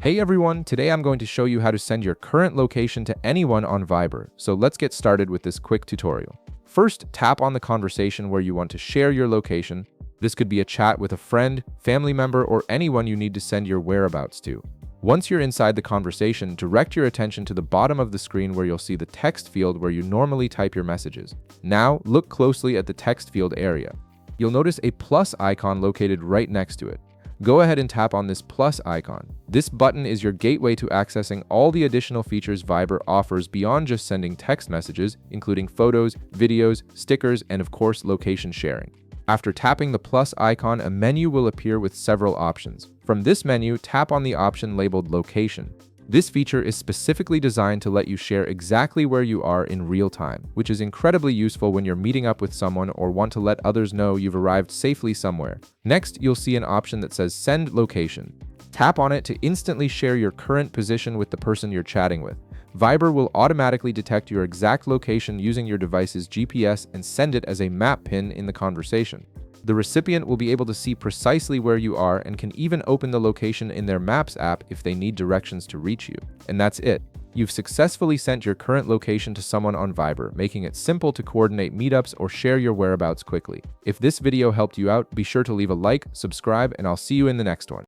Hey everyone, today I'm going to show you how to send your current location to anyone on Viber. So let's get started with this quick tutorial. First, tap on the conversation where you want to share your location. This could be a chat with a friend, family member, or anyone you need to send your whereabouts to. Once you're inside the conversation, direct your attention to the bottom of the screen where you'll see the text field where you normally type your messages. Now, look closely at the text field area. You'll notice a plus icon located right next to it. Go ahead and tap on this plus icon. This button is your gateway to accessing all the additional features Viber offers beyond just sending text messages, including photos, videos, stickers, and of course, location sharing. After tapping the plus icon, a menu will appear with several options. From this menu, tap on the option labeled Location. This feature is specifically designed to let you share exactly where you are in real time, which is incredibly useful when you're meeting up with someone or want to let others know you've arrived safely somewhere. Next, you'll see an option that says Send Location. Tap on it to instantly share your current position with the person you're chatting with. Viber will automatically detect your exact location using your device's GPS and send it as a map pin in the conversation. The recipient will be able to see precisely where you are and can even open the location in their Maps app if they need directions to reach you. And that's it. You've successfully sent your current location to someone on Viber, making it simple to coordinate meetups or share your whereabouts quickly. If this video helped you out, be sure to leave a like, subscribe, and I'll see you in the next one.